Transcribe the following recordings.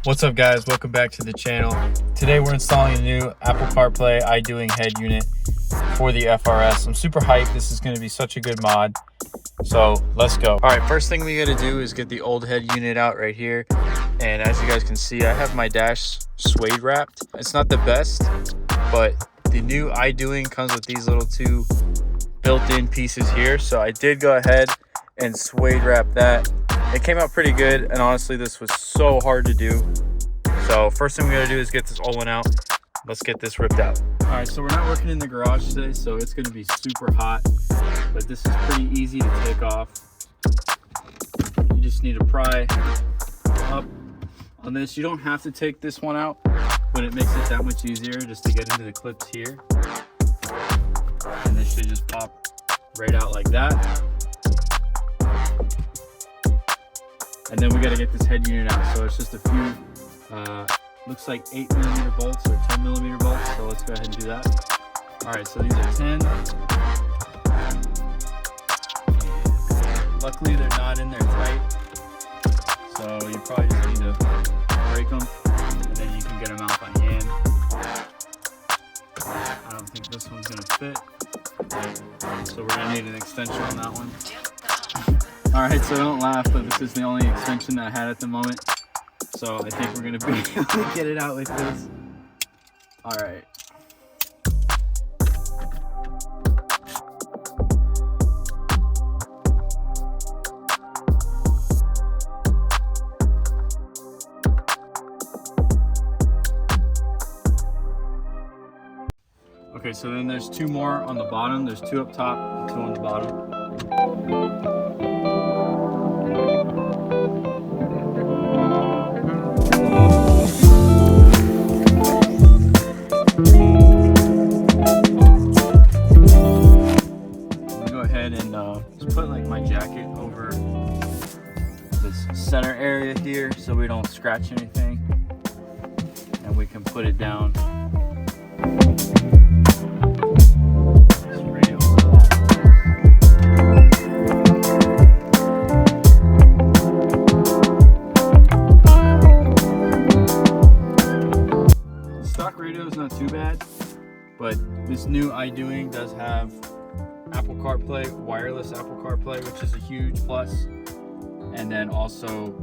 What's up guys, welcome back to the channel. Today we're installing a new Apple CarPlay idoing head unit for the FRS. I'm super hyped. This is going to be such a good mod. So let's go. All right, first thing we got to do is get the old head unit out right here. And as you guys can see, I have my dash suede wrapped. It's not the best, but the new idoing comes with these little two built-in pieces here. So I did go ahead and suede wrap that. It came out pretty good, and honestly this was so hard to do. So first thing we gotta do is get this Olin out. Let's get this ripped out. All right, so we're not working in the garage today, so it's gonna be super hot, but this is pretty easy to take off. You just need to pry up on this. You don't have to take this one out, but it makes it that much easier just to get into the clips here. And this should just pop right out like that. And then we got to get this head unit out. So it's just a few, looks like 8mm bolts or 10mm bolts. So let's go ahead and do that. All right, so these are 10. And luckily they're not in there tight. So you probably just need to break them and then you can get them out by hand. I don't think this one's gonna fit. So we're gonna need an extension on that one. Alright, so don't laugh, but this is the only extension that I had at the moment. So I think we're going to be able to get it out like this. Alright. Okay, so then there's two more on the bottom. There's two up top and two on the bottom. Just put like my jacket over this center area here so we don't scratch anything, and we can put it down. Stock radio is not too bad, but this new idoing does have Apple CarPlay, wireless Apple CarPlay, which is a huge plus. And then also,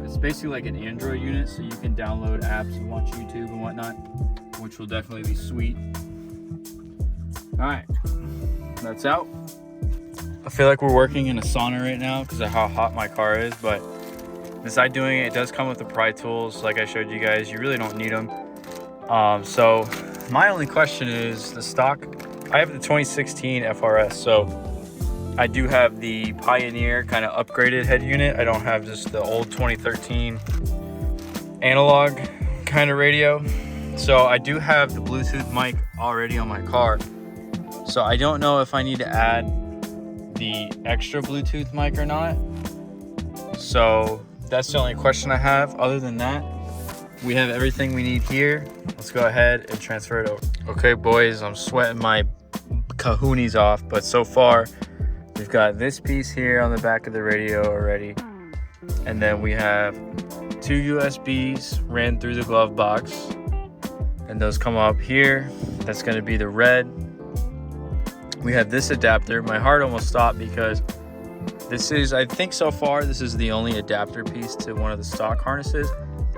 it's basically like an Android unit, so you can download apps and watch YouTube and whatnot, which will definitely be sweet. All right, that's out. I feel like we're working in a sauna right now because of how hot my car is, but this idoing, it does come with the pry tools. Like I showed you guys, you really don't need them. So my only question is the stock. I have the 2016 FRS, so I do have the Pioneer kind of upgraded head unit. I don't have just the old 2013 analog kind of radio. So I do have the Bluetooth mic already on my car. So I don't know if I need to add the extra Bluetooth mic or not. So that's the only question I have. Other than that, we have everything we need here. Let's go ahead and transfer it over. Okay, boys, I'm sweating my kahoonies off, but so far we've got this piece here on the back of the radio already, and then we have two USBs ran through the glove box, and those come up here. That's going to be the red. We have this adapter. My heart almost stopped because this is, I think so far, this is the only adapter piece to one of the stock harnesses,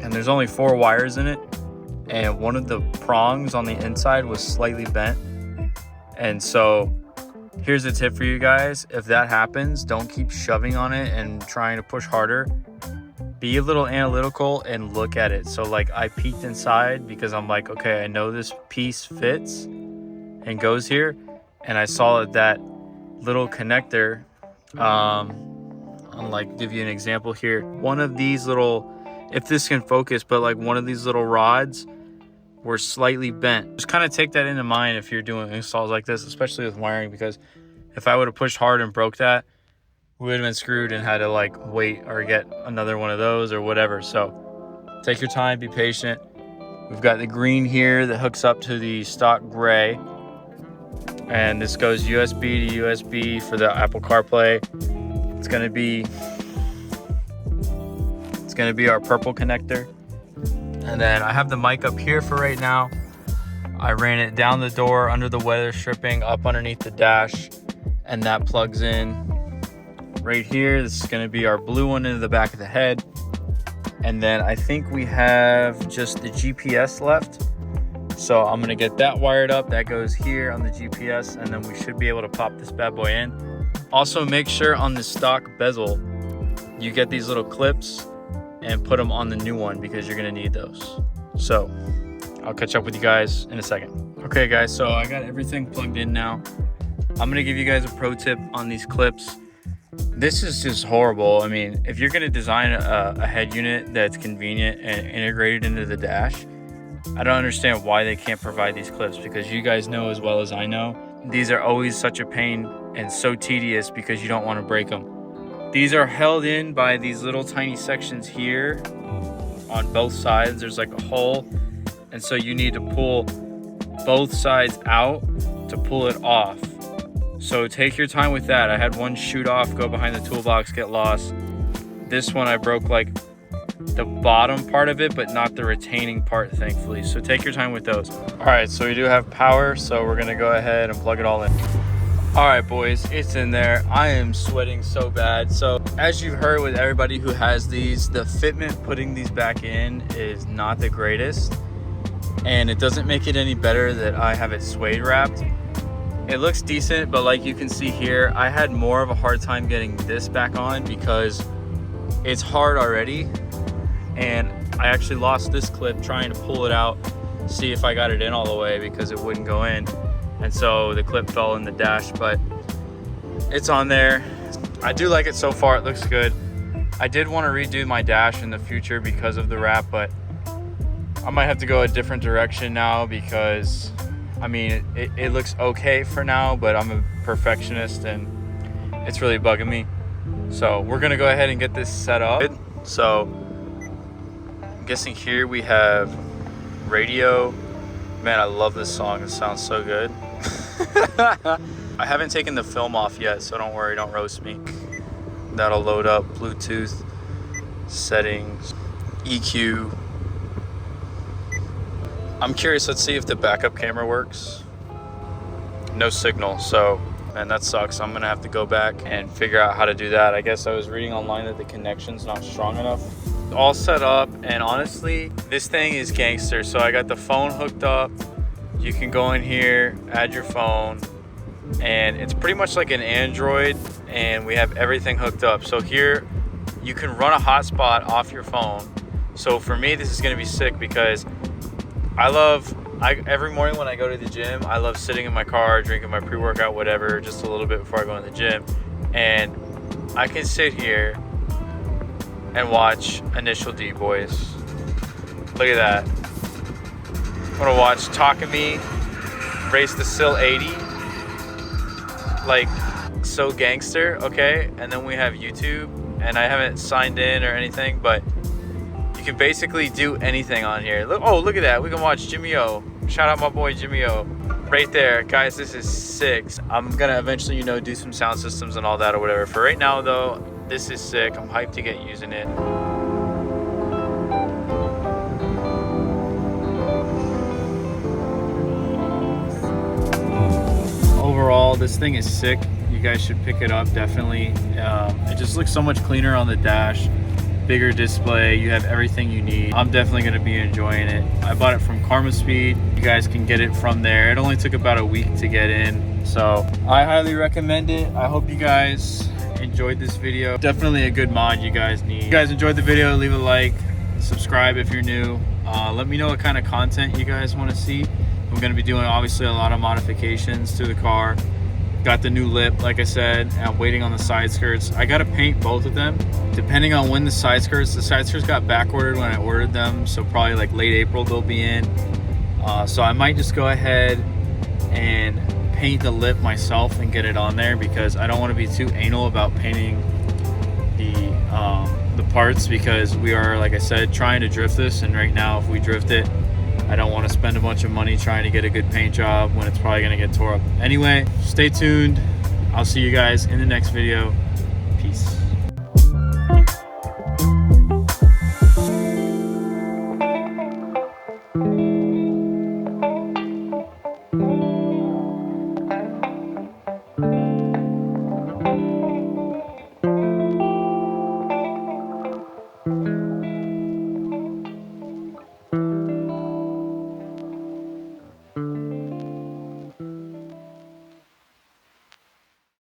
and there's only 4 wires in it, and one of the prongs on the inside was slightly bent. And so here's a tip for you guys. If that happens, don't keep shoving on it and trying to push harder. Be a little analytical and look at it. So like I peeked inside because I'm like, okay, I know this piece fits and goes here. And I saw that little connector, I'll like give you an example here. One of these little, if this can focus, but like one of these little rods were slightly bent. Just kind of take that into mind if you're doing installs like this, especially with wiring, because if I would have pushed hard and broke that, we would have been screwed and had to like wait or get another one of those or whatever. So take your time, be patient. We've got the green here that hooks up to the stock gray, and this goes USB to USB for the Apple CarPlay. It's going to be going to be our purple connector. And then I have the mic up here for right now. I ran it down the door, under the weather stripping, up underneath the dash, and that plugs in right here. This is going to be our blue one into the back of the head. And then I think we have just the GPS left. So I'm going to get that wired up. That goes here on the GPS, and then we should be able to pop this bad boy in. Also, make sure on the stock bezel, you get these little clips and put them on the new one because you're going to need those. So I'll catch up with you guys in a second. Okay guys, so I got everything plugged in now. I'm gonna give you guys a pro tip on these clips. This is just horrible. I mean, if you're gonna design a head unit that's convenient and integrated into the dash, I don't understand why they can't provide these clips, because you guys know as well as I know, these are always such a pain and so tedious because you don't want to break them. These are held in by these little tiny sections here on both sides. There's like a hole, and so you need to pull both sides out to pull it off. So take your time with that. I had one shoot off, go behind the toolbox, get lost. This one I broke like the bottom part of it, but not the retaining part, thankfully. So take your time with those. All right, so we do have power, so we're gonna go ahead and plug it all in. All right, boys, it's in there. I am sweating so bad. So as you've heard with everybody who has these, the fitment putting these back in is not the greatest. And it doesn't make it any better that I have it suede wrapped. It looks decent, but like you can see here, I had more of a hard time getting this back on because it's hard already. And I actually lost this clip trying to pull it out, see if I got it in all the way, because it wouldn't go in. And so the clip fell in the dash, but it's on there. I do like it so far, it looks good. I did want to redo my dash in the future because of the wrap, but I might have to go a different direction now because, I mean, it looks okay for now, but I'm a perfectionist and it's really bugging me. So we're gonna go ahead and get this set up. So I'm guessing here we have radio. Man, I love this song, it sounds so good. I haven't taken the film off yet, so don't worry, don't roast me. That'll load up Bluetooth, settings, EQ. I'm curious, let's see if the backup camera works. No signal, so, man, that sucks. I'm gonna have to go back and figure out how to do that. I guess I was reading online that the connection's not strong enough. All set up, and honestly, this thing is gangster. So I got the phone hooked up. You can go in here, add your phone, and it's pretty much like an Android, and we have everything hooked up. So here, you can run a hotspot off your phone. So for me, this is gonna be sick because every morning when I go to the gym, I love sitting in my car, drinking my pre-workout, whatever, just a little bit before I go in the gym. And I can sit here and watch Initial D, boys. Look at that. I'm gonna watch Takumi race the Sil 80. Like, so gangster, okay? And then we have YouTube, and I haven't signed in or anything, but you can basically do anything on here. Look, oh, look at that. We can watch Jimmy O. Shout out my boy Jimmy O. Right there. Guys, this is sick. I'm gonna eventually, you know, do some sound systems and all that or whatever. For right now, though, this is sick. I'm hyped to get using it. Overall, this thing is sick. You guys should pick it up, definitely. It just looks so much cleaner on the dash. Bigger display, you have everything you need. I'm definitely gonna be enjoying it. I bought it from Karma Speed. You guys can get it from there. It only took about a week to get in, so I highly recommend it. I hope you guys enjoyed this video. Definitely a good mod you guys need. If you guys enjoyed the video, leave a like, subscribe if you're new. Let me know what kind of content you guys want to see. I'm going to be doing obviously a lot of modifications to the car. Got the new lip, like I said, and I'm waiting on the side skirts. I got to paint both of them depending on when the side skirts got back ordered when I ordered them, so probably like late April they'll be in. So I might just go ahead and paint the lip myself and get it on there, because I don't want to be too anal about painting the parts, because we are, like I said, trying to drift this, and right now if we drift it, I don't want to spend a bunch of money trying to get a good paint job when it's probably going to get tore up. Anyway, stay tuned. I'll see you guys in the next video. Peace.